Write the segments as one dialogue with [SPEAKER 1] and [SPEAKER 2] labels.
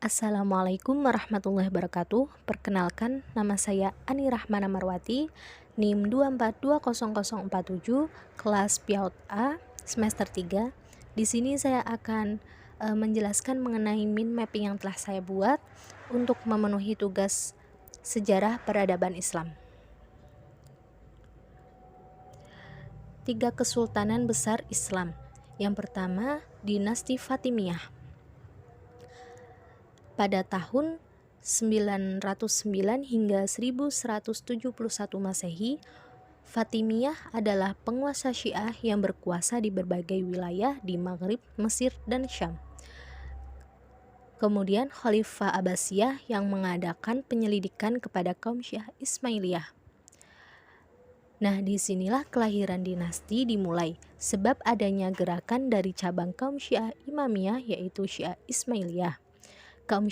[SPEAKER 1] Assalamualaikum warahmatullahi wabarakatuh. Perkenalkan, nama saya Ani Rahmana Marwati, NIM 2420047, kelas PIAUD A, semester 3. Di sini saya akan menjelaskan mengenai mind mapping yang telah saya buat untuk memenuhi tugas sejarah peradaban Islam. 3 kesultanan besar Islam. Yang pertama, dinasti Fatimiyah. Pada tahun 909 hingga 1171 Masehi, Fatimiyah adalah penguasa Syiah yang berkuasa di berbagai wilayah di Maghrib, Mesir, dan Syam. Kemudian Khalifah Abbasiyah yang mengadakan penyelidikan kepada kaum Syiah Ismailiyah. Nah, disinilah kelahiran dinasti dimulai, sebab adanya gerakan dari cabang kaum Syiah Imamiyah, yaitu Syiah Ismailiyah. Kaum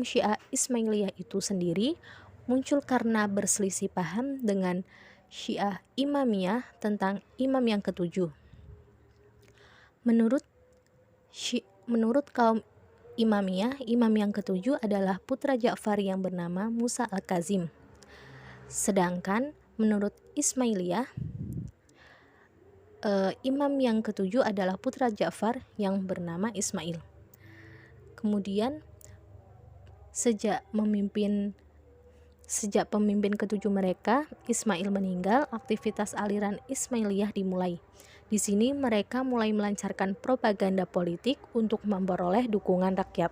[SPEAKER 1] Syiah Ismailiyah itu sendiri muncul karena berselisih paham dengan Syiah Imamiyah tentang imam yang ketujuh. Menurut kaum Imamiyah, imam yang ketujuh adalah putra Ja'far yang bernama Musa al-Kazim. Sedangkan menurut Ismailiyah, imam yang ketujuh adalah putra Ja'far yang bernama Ismail. Kemudian sejak pemimpin ketujuh mereka, Ismail meninggal, aktivitas aliran Ismailiyah dimulai. Di sini mereka mulai melancarkan propaganda politik untuk memperoleh dukungan rakyat.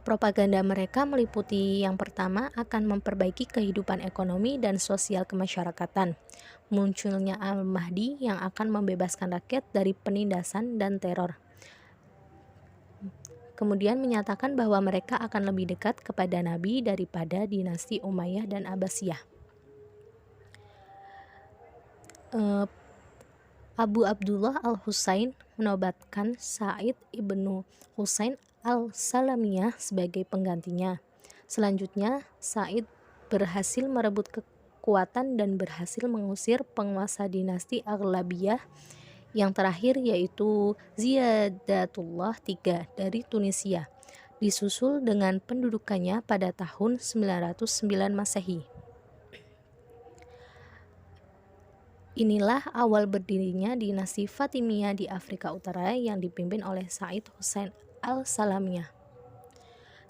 [SPEAKER 1] Propaganda mereka meliputi yang pertama akan memperbaiki kehidupan ekonomi dan sosial kemasyarakatan, munculnya Al-Mahdi yang akan membebaskan rakyat dari penindasan dan teror. Kemudian menyatakan bahwa mereka akan lebih dekat kepada Nabi daripada dinasti Umayyah dan Abbasiyah. Abu Abdullah al-Husain menobatkan Sa'id ibnu Husain al-Salamiyah sebagai penggantinya. Selanjutnya, Sa'id berhasil merebut kekuatan dan berhasil mengusir penguasa dinasti Aghlabiyah yang terakhir, yaitu Ziyadatullah III dari Tunisia, disusul dengan pendudukannya pada tahun 909 Masehi. Inilah awal berdirinya dinasti Fatimiyah di Afrika Utara yang dipimpin oleh Sa'id Husain al-Salamiyah.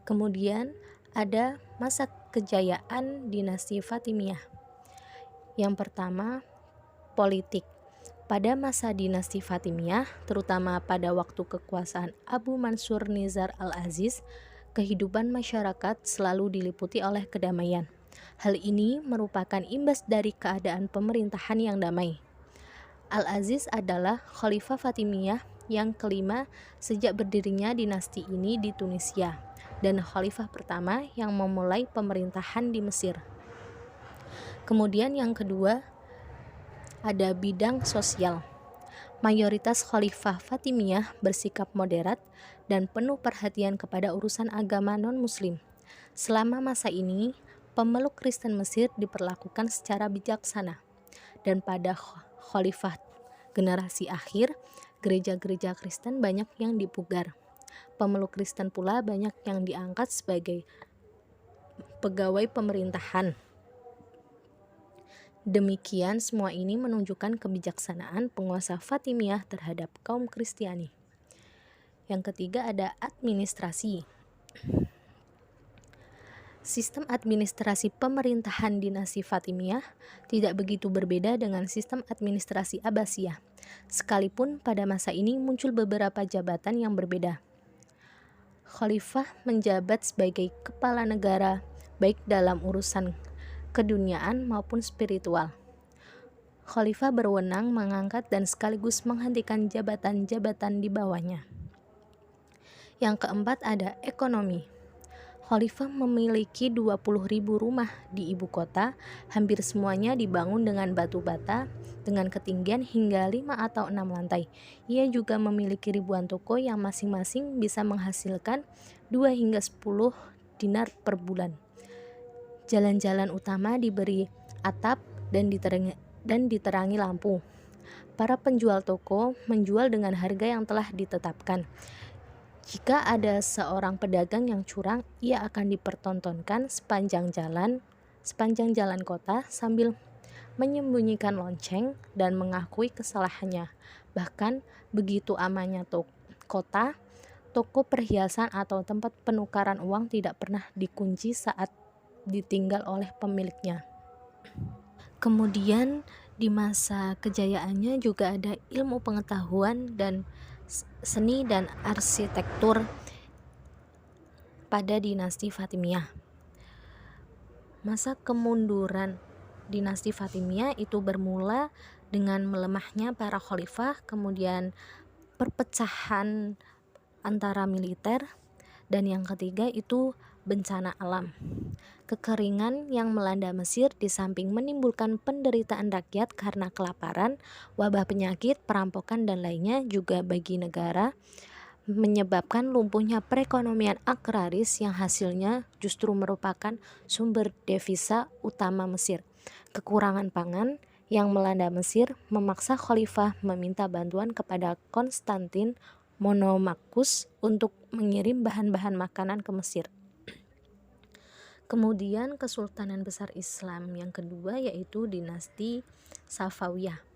[SPEAKER 1] Kemudian ada masa kejayaan dinasti Fatimiyah. Yang pertama, politik. Pada masa dinasti Fatimiyah, terutama pada waktu kekuasaan Abu Mansur Nizar al-Aziz, kehidupan masyarakat selalu diliputi oleh kedamaian. Hal ini merupakan imbas dari keadaan pemerintahan yang damai. Al-Aziz adalah Khalifah Fatimiyah yang kelima sejak berdirinya dinasti ini di Tunisia, dan Khalifah pertama yang memulai pemerintahan di Mesir. Kemudian yang kedua, ada bidang sosial. Mayoritas Khalifah Fatimiyah bersikap moderat dan penuh perhatian kepada urusan agama non-muslim. Selama masa ini, pemeluk Kristen Mesir diperlakukan secara bijaksana. Dan pada Khalifah generasi akhir, gereja-gereja Kristen banyak yang dipugar. Pemeluk Kristen pula banyak yang diangkat sebagai pegawai pemerintahan. Demikian, semua ini menunjukkan kebijaksanaan penguasa Fatimiyah terhadap kaum Kristiani. Yang ketiga ada administrasi. Sistem administrasi pemerintahan dinasti Fatimiyah tidak begitu berbeda dengan sistem administrasi Abbasiyah, sekalipun pada masa ini muncul beberapa jabatan yang berbeda. Khalifah menjabat sebagai kepala negara, baik dalam urusan keduniaan maupun spiritual. Khalifah berwenang mengangkat dan sekaligus menghentikan jabatan-jabatan di bawahnya. Yang keempat ada ekonomi. Khalifah memiliki 20.000 rumah di ibu kota, hampir semuanya dibangun dengan batu bata dengan ketinggian hingga 5 atau 6 lantai. Ia juga memiliki ribuan toko yang masing-masing bisa menghasilkan 2 hingga 10 dinar per bulan. Jalan-jalan utama diberi atap dan diterangi lampu. Para penjual toko menjual dengan harga yang telah ditetapkan. Jika ada seorang pedagang yang curang, ia akan dipertontonkan sepanjang jalan kota sambil menyembunyikan lonceng dan mengakui kesalahannya. Bahkan begitu amannya kota, toko perhiasan atau tempat penukaran uang tidak pernah dikunci saat ditinggal oleh pemiliknya. Kemudian di masa kejayaannya juga ada ilmu pengetahuan dan seni dan arsitektur pada dinasti Fatimiyah. Masa kemunduran dinasti Fatimiyah itu bermula dengan melemahnya para khalifah, kemudian perpecahan antara militer, dan yang ketiga itu bencana alam. Kekeringan yang melanda Mesir di samping menimbulkan penderitaan rakyat karena kelaparan, wabah penyakit, perampokan, dan lainnya juga bagi negara menyebabkan lumpuhnya perekonomian agraris yang hasilnya justru merupakan sumber devisa utama Mesir. Kekurangan pangan yang melanda Mesir memaksa khalifah meminta bantuan kepada Konstantin Monomakhus untuk mengirim bahan-bahan makanan ke Mesir. Kemudian Kesultanan Besar Islam yang kedua yaitu dinasti Safawiyah.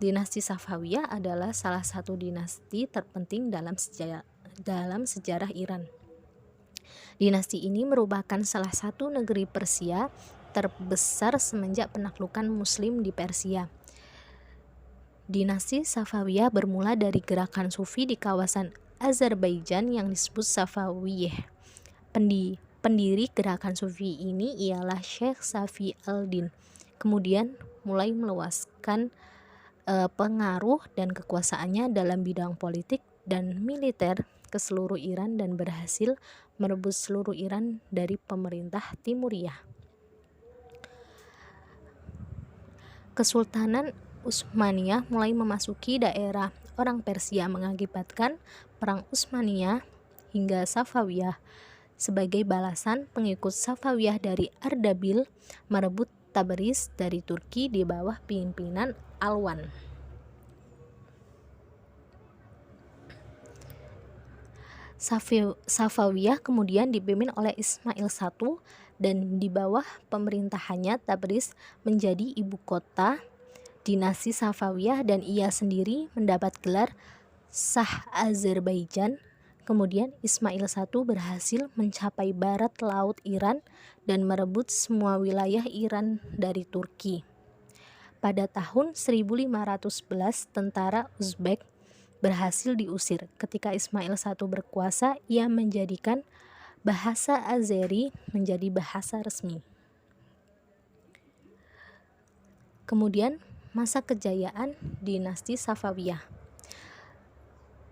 [SPEAKER 1] Dinasti Safawiyah adalah salah satu dinasti terpenting dalam sejarah Iran. Dinasti ini merupakan salah satu negeri Persia terbesar semenjak penaklukan Muslim di Persia. Dinasti Safawiyah bermula dari gerakan Sufi di kawasan Azerbaijan yang disebut Safawiyeh. Pendiri gerakan Sufi ini ialah Syekh Safi al-Din. Kemudian mulai meluaskan pengaruh dan kekuasaannya dalam bidang politik dan militer ke seluruh Iran dan berhasil merebut seluruh Iran dari pemerintah Timuriyah. Kesultanan Utsmaniyah mulai memasuki daerah orang Persia mengakibatkan Perang Utsmaniyah hingga Safawiyah. Sebagai balasan, pengikut Safawiyah dari Ardabil merebut Tabriz dari Turki di bawah pimpinan Alwan. Safawiyah kemudian dipimpin oleh Ismail I dan di bawah pemerintahannya Tabriz menjadi ibu kota dinasti Safawiyah dan ia sendiri mendapat gelar Shah Azerbaijan. Kemudian Ismail I berhasil mencapai barat laut Iran dan merebut semua wilayah Iran dari Turki. Pada tahun 1511 tentara Uzbek berhasil diusir. Ketika Ismail I berkuasa, ia menjadikan bahasa Azeri menjadi bahasa resmi. Kemudian masa kejayaan dinasti Safawiyah.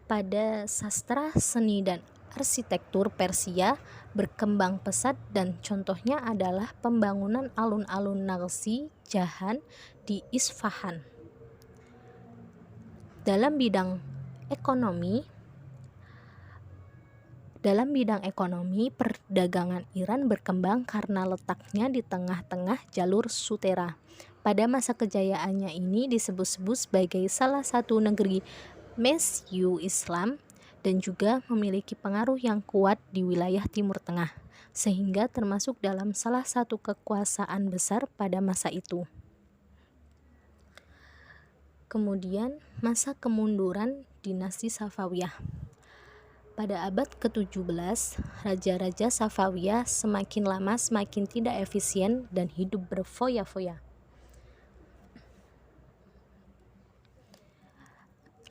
[SPEAKER 1] Pada sastra, seni, dan arsitektur Persia berkembang pesat dan contohnya adalah pembangunan alun-alun Naqshi Jahan di Isfahan. Dalam bidang ekonomi, perdagangan Iran berkembang karena letaknya di tengah-tengah jalur Sutera. Pada masa kejayaannya ini disebut-sebut sebagai salah satu negeri Mesyu Islam dan juga memiliki pengaruh yang kuat di wilayah Timur Tengah, sehingga termasuk dalam salah satu kekuasaan besar pada masa itu. Kemudian masa kemunduran dinasti Safawiyah. Pada abad ke-17, raja-raja Safawiyah semakin lama semakin tidak efisien dan hidup berfoya-foya.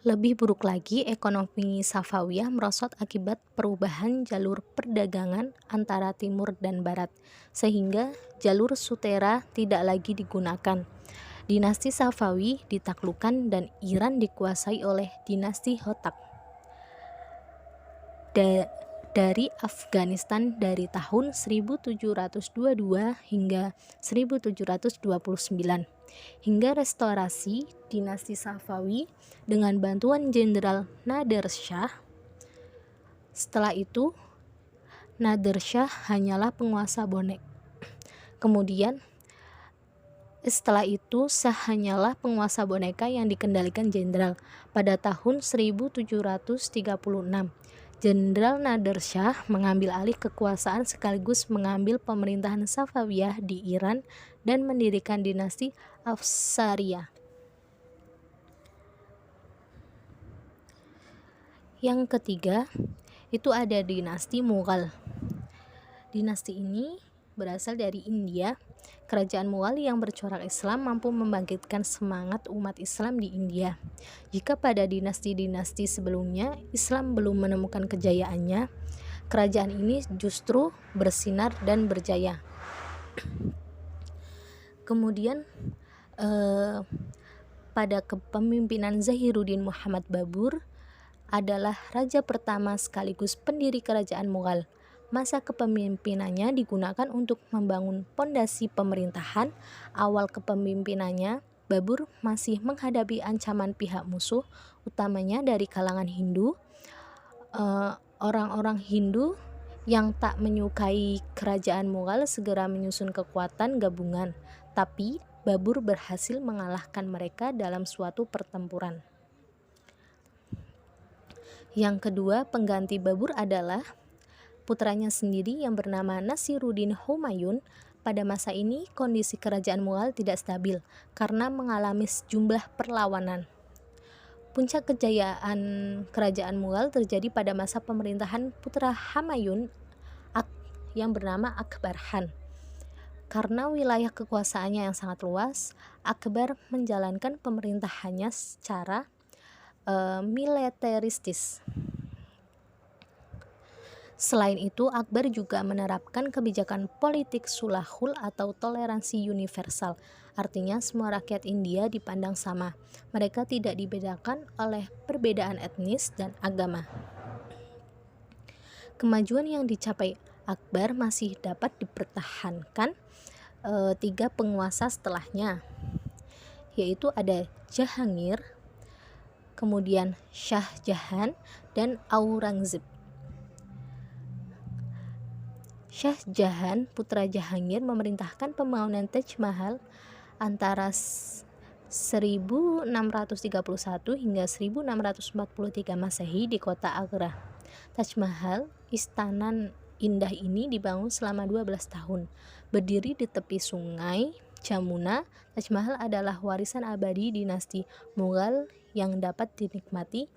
[SPEAKER 1] Lebih buruk lagi, ekonomi Safawiyah merosot akibat perubahan jalur perdagangan antara timur dan barat, sehingga jalur Sutera tidak lagi digunakan. Dinasti Safawi ditaklukkan dan Iran dikuasai oleh dinasti Hotak dari Afghanistan dari tahun 1722 hingga 1729. Hingga restorasi dinasti Safawi dengan bantuan Jenderal Nader Shah. Setelah itu, Nader Shah hanyalah penguasa bonek. Kemudian Setelah itu, Shah hanyalah penguasa boneka yang dikendalikan jenderal. Pada tahun 1736, Jenderal Nader Shah mengambil alih kekuasaan sekaligus mengambil pemerintahan Safawiyah di Iran dan mendirikan dinasti Afsariyah. Yang ketiga, itu ada dinasti Mughal. Dinasti ini berasal dari India. Kerajaan Mughal yang bercorak Islam mampu membangkitkan semangat umat Islam di India. Jika pada dinasti-dinasti sebelumnya Islam belum menemukan kejayaannya, kerajaan ini justru bersinar dan berjaya. Kemudian pada kepemimpinan Zahiruddin Muhammad Babur adalah raja pertama sekaligus pendiri kerajaan Mughal. Masa kepemimpinannya digunakan untuk membangun pondasi pemerintahan. Awal kepemimpinannya, Babur masih menghadapi ancaman pihak musuh, utamanya dari kalangan Hindu. Orang-orang Hindu yang tak menyukai kerajaan Mughal segera menyusun kekuatan gabungan, tapi Babur berhasil mengalahkan mereka dalam suatu pertempuran. Yang kedua, pengganti Babur adalah putranya sendiri yang bernama Nasiruddin Humayun. Pada masa ini, kondisi kerajaan Mughal tidak stabil karena mengalami sejumlah perlawanan. Puncak kejayaan kerajaan Mughal terjadi pada masa pemerintahan putra Humayun yang bernama Akbar Khan. Karena wilayah kekuasaannya yang sangat luas, Akbar menjalankan pemerintahannya secara militeristis. Selain itu, Akbar juga menerapkan kebijakan politik sulahul atau toleransi universal. Artinya semua rakyat India dipandang sama. Mereka tidak dibedakan oleh perbedaan etnis dan agama. Kemajuan yang dicapai Akbar masih dapat dipertahankan 3 penguasa setelahnya, yaitu ada Jahangir, kemudian Shah Jahan, dan Aurangzeb. Shah Jahan, putra Jahangir, memerintahkan pembangunan Taj Mahal antara 1631 hingga 1643 Masehi di kota Agra. Taj Mahal, istana indah ini dibangun selama 12 tahun. Berdiri di tepi sungai Jamuna, Taj Mahal adalah warisan abadi dinasti Mughal yang dapat dinikmati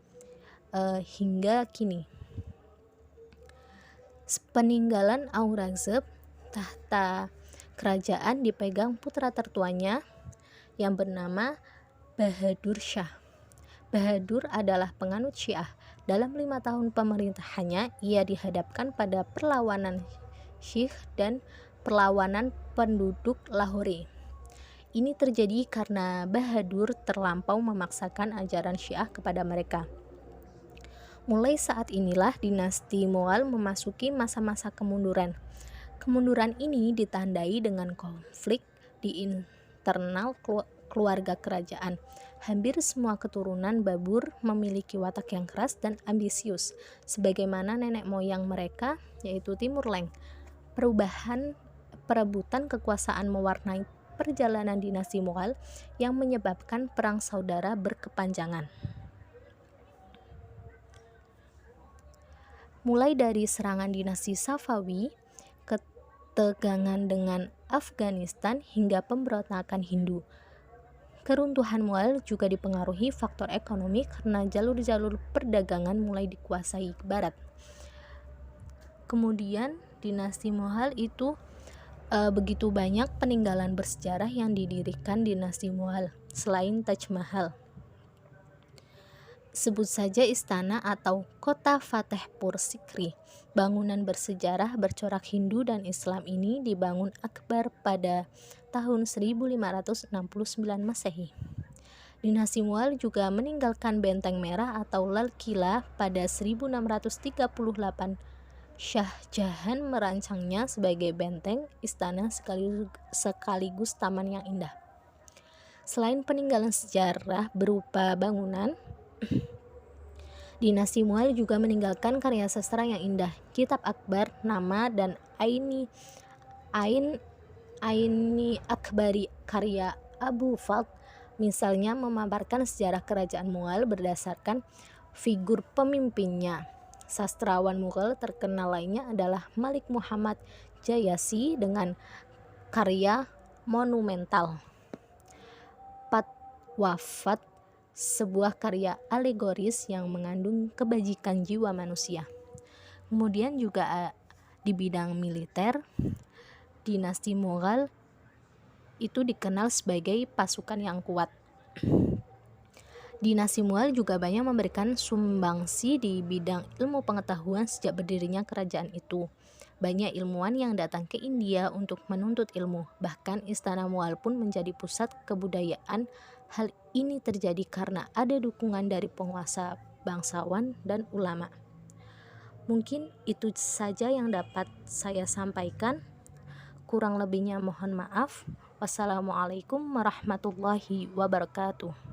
[SPEAKER 1] hingga kini. Peninggalan Aurangzeb, tahta kerajaan dipegang putra tertuanya yang bernama Bahadur Shah. Bahadur adalah penganut Syiah. Dalam 5 tahun pemerintahannya, ia dihadapkan pada perlawanan Sikh dan perlawanan penduduk Lahore. Ini terjadi karena Bahadur terlampau memaksakan ajaran Syiah kepada mereka. Mulai saat inilah dinasti Mughal memasuki masa-masa kemunduran. Kemunduran ini ditandai dengan konflik di internal keluarga kerajaan. Hampir semua keturunan Babur memiliki watak yang keras dan ambisius, sebagaimana nenek moyang mereka, yaitu Timur Leng. Perebutan kekuasaan mewarnai perjalanan dinasti Mughal yang menyebabkan perang saudara berkepanjangan. Mulai dari serangan dinasti Safawi, ketegangan dengan Afghanistan, hingga pemberontakan Hindu. Keruntuhan Mughal juga dipengaruhi faktor ekonomi karena jalur-jalur perdagangan mulai dikuasai Barat. Kemudian dinasti Mughal itu begitu banyak peninggalan bersejarah yang didirikan dinasti Mughal selain Taj Mahal. Sebut saja istana atau kota Fatehpur Sikri. Bangunan bersejarah bercorak Hindu dan Islam ini dibangun Akbar pada tahun 1569 Masehi. Dinasti Mughal juga meninggalkan Benteng Merah atau Lal Qila pada 1638. Shah Jahan merancangnya sebagai benteng, istana sekaligus taman yang indah. Selain peninggalan sejarah berupa bangunan, dinasti Mughal juga meninggalkan karya sastra yang indah. Kitab Akbar, Nama, dan Aini Akbari karya Abu Fadl misalnya memaparkan sejarah kerajaan Mughal berdasarkan figur pemimpinnya. Sastrawan Mughal terkenal lainnya adalah Malik Muhammad Jayasi dengan karya monumental Pat Wafat, sebuah karya alegoris yang mengandung kebajikan jiwa manusia. Kemudian juga di bidang militer, dinasti Mughal itu dikenal sebagai pasukan yang kuat. Dinasti Mughal juga banyak memberikan sumbangsi di bidang ilmu pengetahuan sejak berdirinya kerajaan itu. Banyak ilmuwan yang datang ke India untuk menuntut ilmu. Bahkan istana Mughal pun menjadi pusat kebudayaan. Hal ini terjadi karena ada dukungan dari penguasa bangsawan dan ulama. Mungkin itu saja yang dapat saya sampaikan. Kurang lebihnya mohon maaf. Wassalamualaikum warahmatullahi wabarakatuh.